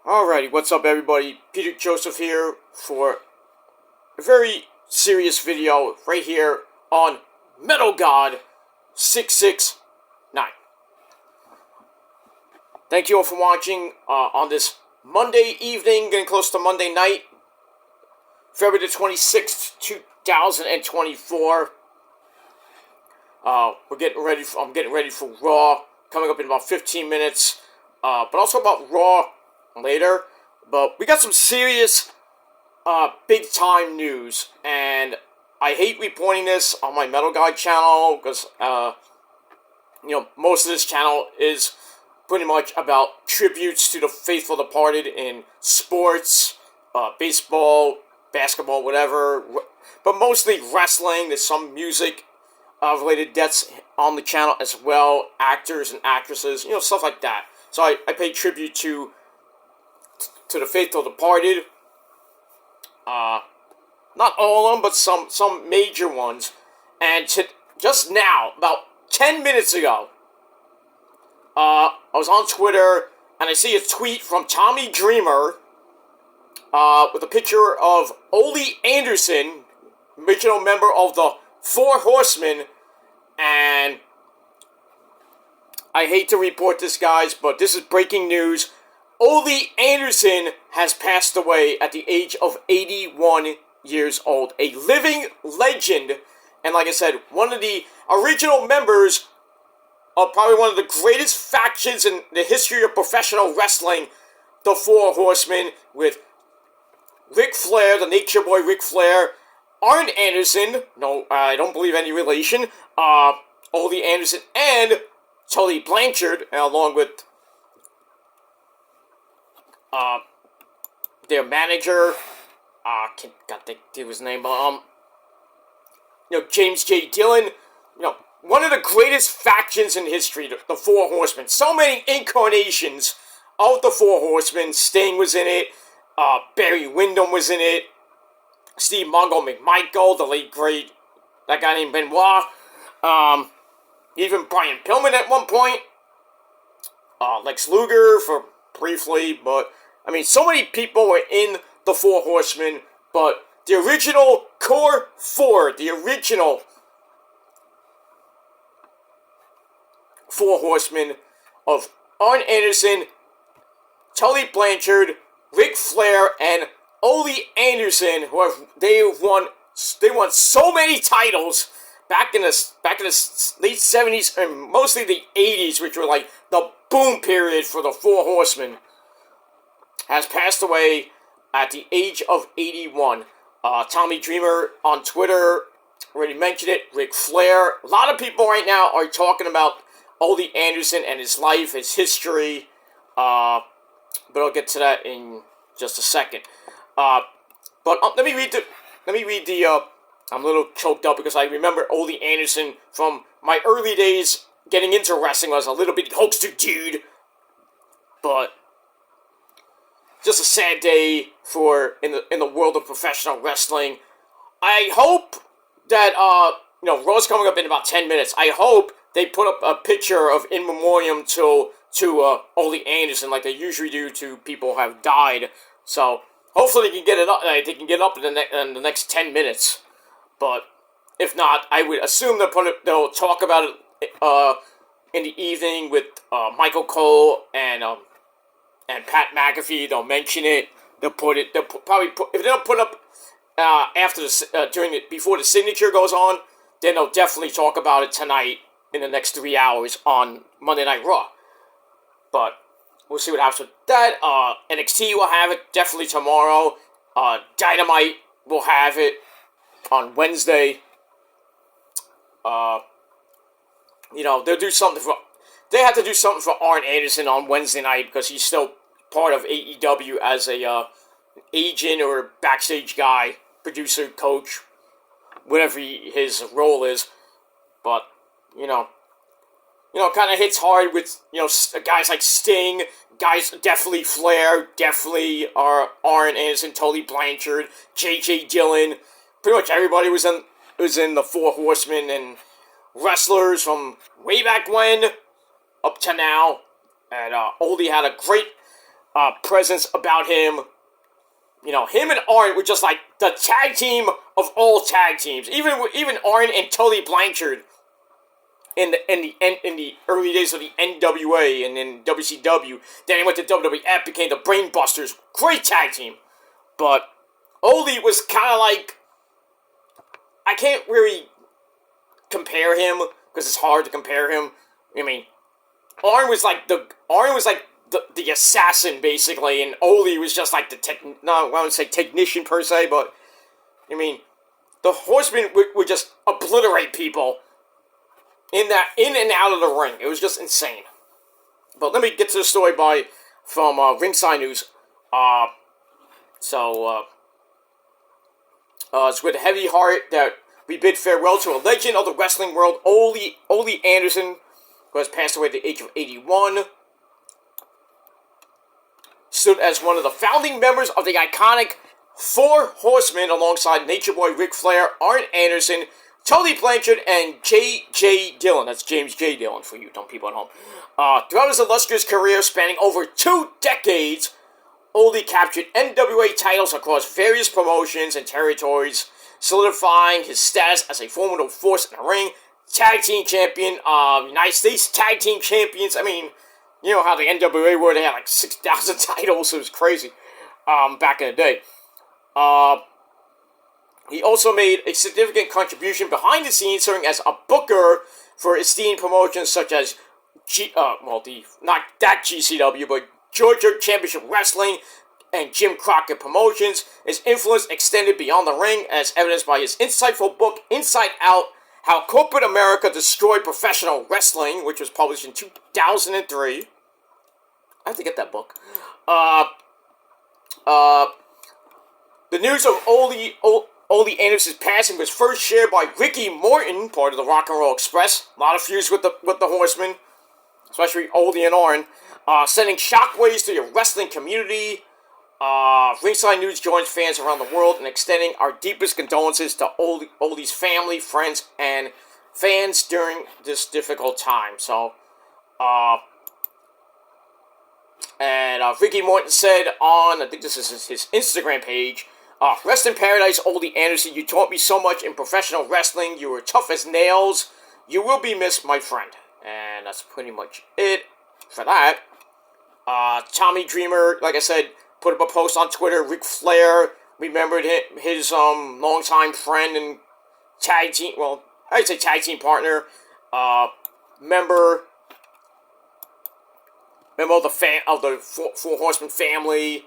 Alrighty, what's up everybody? Peter Joseph here for a very serious video right here on Metal God 669. Thank you all for watching on this Monday evening, getting close to Monday night, February the 26th, 2024. I'm getting ready for Raw, coming up in about 15 minutes, but also about Raw later. But we got some serious big time news, and I hate reporting this on my Metal Guide channel because most of this channel is pretty much about tributes to the faithful departed in sports, baseball, basketball, whatever, but mostly wrestling. There's some music related deaths on the channel as well, actors and actresses, stuff like that. So I pay tribute to the faithful departed. Not all of them, but some major ones. And just now, about 10 minutes ago, I was on Twitter, and I see a tweet from Tommy Dreamer with a picture of OLE Anderson, original member of the Four Horsemen, and I hate to report this, guys, but this is breaking news. OLE Anderson has passed away at the age of 81 years old. A living legend, and like I said, one of the original members of probably one of the greatest factions in the history of professional wrestling, the Four Horsemen, with Ric Flair, the Nature Boy Ric Flair, Arn Anderson, no, I don't believe any relation, OLE Anderson, and Tully Blanchard, along with their manager, can't think of his name, James J. Dillon, one of the greatest factions in history, the Four Horsemen. So many incarnations of the Four Horsemen. Sting was in it, Barry Windham was in it, Steve Mongo McMichael, the late great, that guy named Benoit, even Brian Pillman at one point, Lex Luger for briefly, but I mean, so many people were in the Four Horsemen, but the original core four, the original Four Horsemen of Arn Anderson, Tully Blanchard, Ric Flair, and OLE Anderson, they won so many titles back in the late 70s and mostly the 80s, which were like the boom period for the Four Horsemen, has passed away at the age of 81. Tommy Dreamer on Twitter already mentioned it. Ric Flair. A lot of people right now are talking about OLE Anderson and his life, his history. But I'll get to that in just a second. But let me read the. I'm a little choked up because I remember OLE Anderson from my early days getting into wrestling. I was a little bit hoaxer dude, but just a sad day in the world of professional wrestling. I hope that Raw's coming up in about 10 minutes. I hope they put up a picture of in memoriam to OLE Anderson like they usually do to people who have died. So hopefully they can get it up. They can get up in the next 10 minutes. But if not, I would assume they'll talk about it in the evening with Michael Cole and Pat McAfee. They'll mention it. They'll probably put, if they don't put up after before the signature goes on, then they'll definitely talk about it tonight in the next 3 hours on Monday Night Raw. But we'll see what happens with that. NXT will have it definitely tomorrow. Dynamite will have it on Wednesday. They'll do something they have to do something for Arn Anderson on Wednesday night because he's still part of AEW as a agent or backstage guy, producer, coach, whatever his role is. But kind of hits hard with guys like Sting, guys definitely Flair, definitely Arn Anderson, Tully Blanchard, J.J. Dillon. Pretty much everybody was in the Four Horsemen, and wrestlers from way back when up to now. And OLE had a great presence about him. You know, him and Arn were just like the tag team of all tag teams. Even Arn and Tully Blanchard in the early days of the NWA and in WCW. Then he went to WWF, became the Brainbusters. Great tag team. But Ole was kind of like, I can't really compare him because it's hard to compare him. I mean, Arn was like the assassin basically, and Ole was just like I wouldn't say technician per se, but I mean, the Horsemen would just obliterate people in and out of the ring. It was just insane. But let me get to the story from Ringside News. It's with a heavy heart that we bid farewell to a legend of the wrestling world, Ole Anderson, who has passed away at the age of 81. Stood as one of the founding members of the iconic Four Horsemen alongside Nature Boy Ric Flair, Arn Anderson, Tully Blanchard, and J.J. Dillon. That's James J. Dillon for you dumb people at home. Throughout his illustrious career spanning over 2 decades, Ole captured NWA titles across various promotions and territories, solidifying his status as a formidable force in the ring. Tag team champion, United States tag team champions. I mean, you know how the NWA were, they had like 6,000 titles, it was crazy, back in the day. He also made a significant contribution behind the scenes, serving as a booker for esteemed promotions such as, not that GCW, but Georgia Championship Wrestling and Jim Crockett Promotions. His influence extended beyond the ring, as evidenced by his insightful book, Inside Out, How Corporate America Destroyed Professional Wrestling, which was published in 2003. I have to get that book. The news of Ole Anderson's passing was first shared by Ricky Morton, part of the Rock and Roll Express. A lot of feuds with the Horsemen, especially Ole and Arn, sending shockwaves to the wrestling community. Ringside News joins fans around the world in extending our deepest condolences to Ole's family, friends, and fans during this difficult time. So, Ricky Morton said on, I think this is his Instagram page, rest in paradise, Ole Anderson. You taught me so much in professional wrestling. You were tough as nails. You will be missed, my friend. And that's pretty much it for that. Tommy Dreamer, like I said, put up a post on Twitter. Ric Flair remembered his longtime friend and tag team, well, I'd say tag team partner, member of the Four Horsemen family.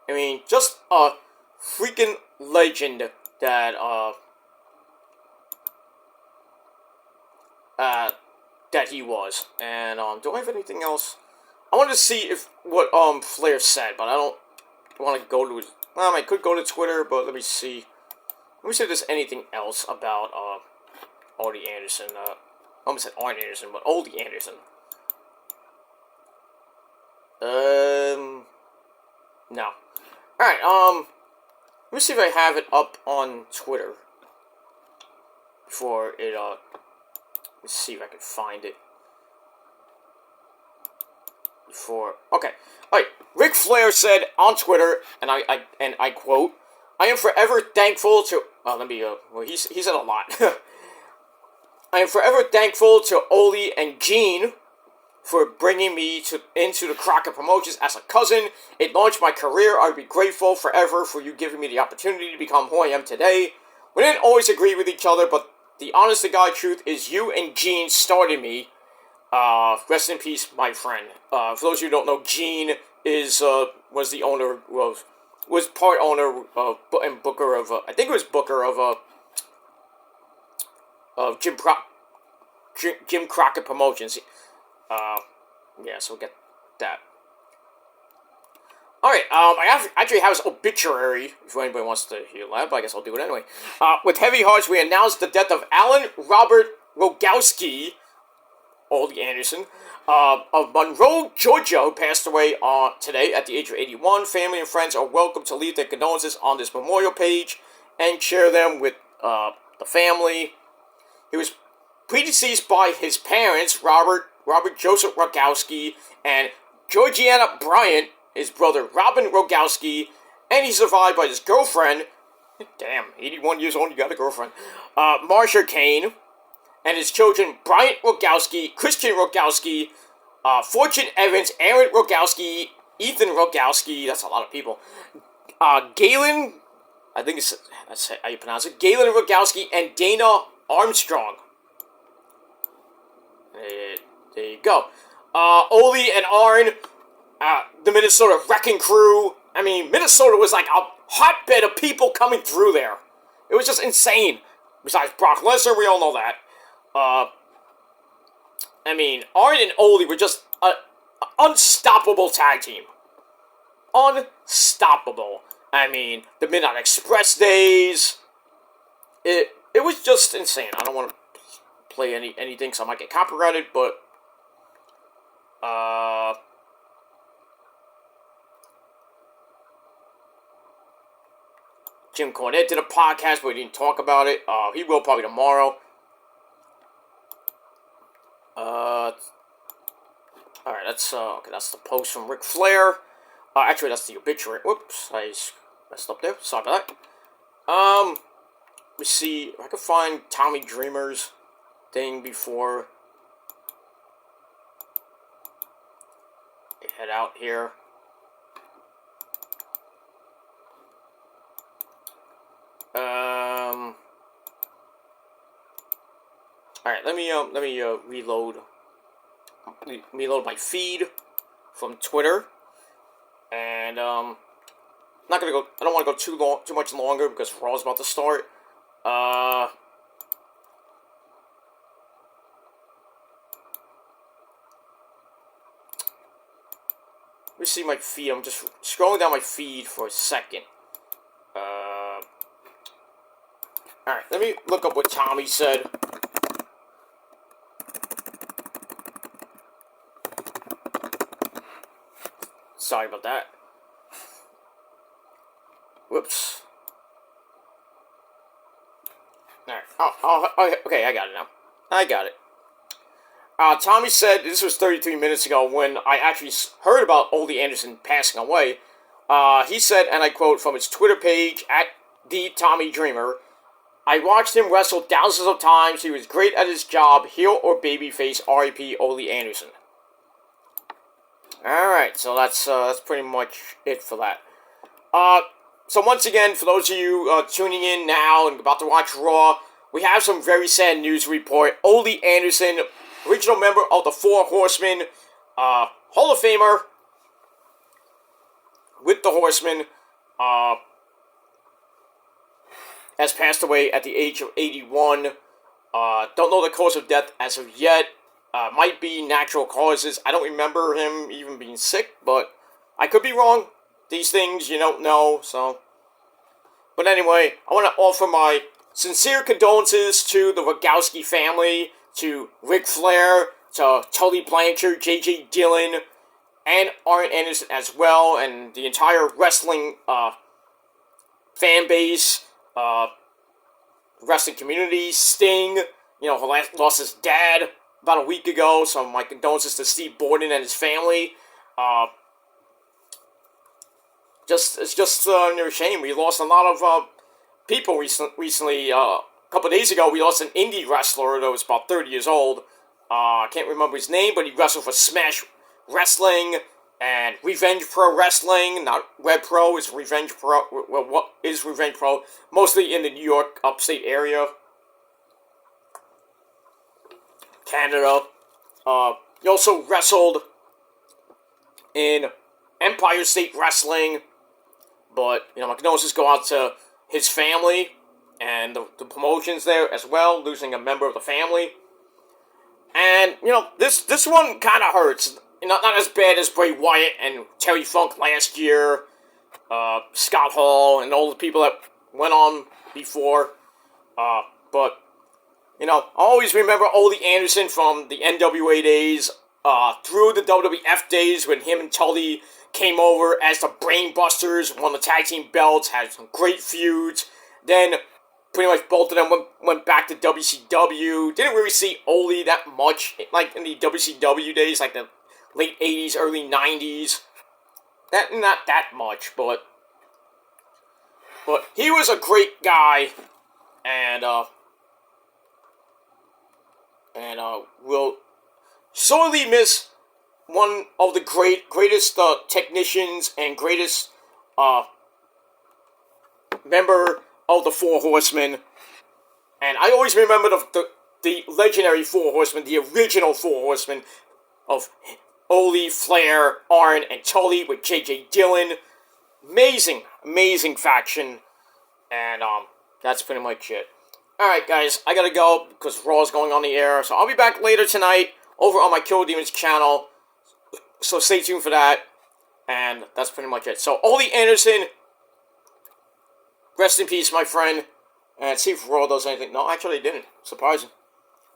I mean, just a freaking legend that he was. And do I have anything else? I wanted to see what Flair said, but I don't want to go to his. I could go to Twitter, but let me see. Let me see if there's anything else about Ole Anderson. I almost said Arn Anderson, but Ole Anderson. No. Alright, let me see if I have it up on Twitter before it, let's see if I can find it. Okay. Alright, Ric Flair said on Twitter, and I quote, I am forever thankful to, he said a lot. I am forever thankful to Ole and Gene for bringing me into the Crockett Promotions as a cousin. It launched my career. I would be grateful forever for you giving me the opportunity to become who I am today. We didn't always agree with each other, but the honest-to-God truth is you and Gene started me. Rest in peace, my friend. For those of you who don't know, Gene was the owner was part owner and booker of I think it was booker of Jim Crockett Promotions. So we'll get that. Alright, I actually have his obituary, if anybody wants to hear that, but I guess I'll do it anyway. With heavy hearts, we announced the death of Alan Robert Rogowski, Ole Anderson, of Monroe, Georgia, who passed away today at the age of 81. Family and friends are welcome to leave their condolences on this memorial page and share them with the family. He was predeceased by his parents, Robert Joseph Rogowski and Georgiana Bryant, his brother Robin Rogowski, and he's survived by his girlfriend. Damn, 81 years old, you got a girlfriend. Marsha Kane, and his children Bryant Rogowski, Christian Rogowski, Fortune Evans, Aaron Rogowski, Ethan Rogowski. That's a lot of people. Galen, I think that's how you pronounce it. Galen Rogowski and Dana Armstrong. There you go. Ole and Arn, the Minnesota Wrecking Crew. I mean, Minnesota was like a hotbed of people coming through there. It was just insane. Besides Brock Lesnar, we all know that. I mean, Arn and Ole were just an unstoppable tag team. Unstoppable. I mean, the Midnight Express days. It was just insane. I don't want to play anything, so I might get copyrighted, but Jim Cornette did a podcast, but we didn't talk about it. He will probably tomorrow. Alright, that's the post from Ric Flair. Actually, that's the obituary. Whoops, I messed up there. Sorry about that. Let me see if I can find Tommy Dreamer's thing before I head out here. Alright, let me reload my feed from Twitter. And not gonna go. I don't want to go too much longer because Raw's about to start. Let me see my feed. I'm just scrolling down my feed for a second. Alright, let me look up what Tommy said. Sorry about that. Whoops. Alright. Okay, I got it now. I got it. Tommy said, this was 33 minutes ago when I actually heard about Ole Anderson passing away. He said, and I quote from his Twitter page, @TheTommyDreamer, "I watched him wrestle thousands of times. He was great at his job. Heel or babyface, R.I.P. Ole Anderson." Alright, so that's pretty much it for that. So once again, for those of you tuning in now and about to watch Raw, we have some very sad news to report. Ole Anderson, original member of the Four Horsemen, Hall of Famer with the Horsemen, has passed away at the age of 81. Don't know the cause of death as of yet. Might be natural causes. I don't remember him even being sick, but I could be wrong. These things you don't know, so. But anyway, I want to offer my sincere condolences to the Rogowski family, to Ric Flair, to Tully Blanchard, J.J. Dillon, and Arn Anderson as well, and the entire wrestling fan base, wrestling community. Sting, lost his dad about a week ago, so my condolences to Steve Borden and his family. It's just a shame. We lost a lot of people recently. A couple of days ago, we lost an indie wrestler that was about 30 years old. I can't remember his name, but he wrestled for Smash Wrestling and Revenge Pro Wrestling. Not Web Pro, it's Revenge Pro. Well, what is Revenge Pro? Mostly in the New York upstate area. Canada. He also wrestled in Empire State Wrestling. But, my condolences go out to his family and the promotions there as well, losing a member of the family. And, this one kind of hurts. Not as bad as Bray Wyatt and Terry Funk last year, Scott Hall, and all the people that went on before. But, I always remember Ole Anderson from the NWA days, through the WWF days when him and Tully came over as the Brainbusters, won the tag team belts, had some great feuds. Then, pretty much both of them went back to WCW. Didn't really see Ole that much, like in the WCW days, like the late 80s, early 90s. not that much, but he was a great guy, and will sorely miss one of the greatest technicians and greatest member of the Four Horsemen. And I always remember the legendary Four Horsemen, the original Four Horsemen of Ole, Flair, Arn, and Tully with J.J. Dillon. Amazing faction. And that's pretty much it. Alright, guys, I gotta go because Raw's going on the air. So I'll be back later tonight over on my Kill Demons channel. So stay tuned for that. And that's pretty much it. So, Ole Anderson, rest in peace, my friend. And see if Raw does anything. No, actually, they didn't. Surprising.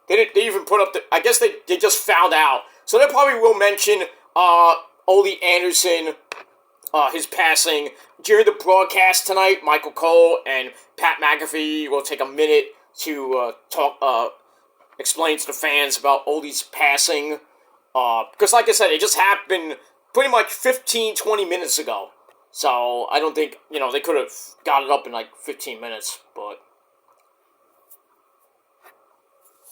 They even put up the... I guess they just found out. So they probably will mention Ole Anderson, his passing. During the broadcast tonight, Michael Cole and Pat McAfee will take a minute to explain to the fans about Ole's passing. Because like I said, it just happened pretty much 15-20 minutes ago. So I don't think, they could have got it up in like 15 minutes, but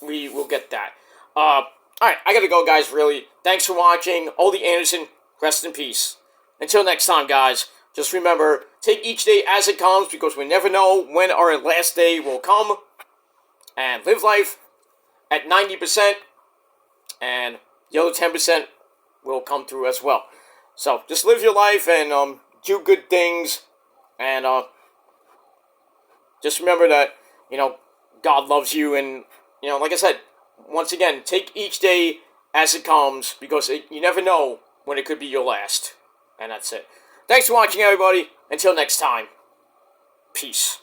we will get that. Alright, I gotta go, guys, really. Thanks for watching. Ole Anderson, rest in peace. Until next time, guys, just remember, take each day as it comes, because we never know when our last day will come. And live life at 90%, and the other 10% will come through as well. So, just live your life and do good things. And just remember that, God loves you. And, like I said, once again, take each day as it comes, because you never know when it could be your last. And that's it. Thanks for watching, everybody. Until next time. Peace.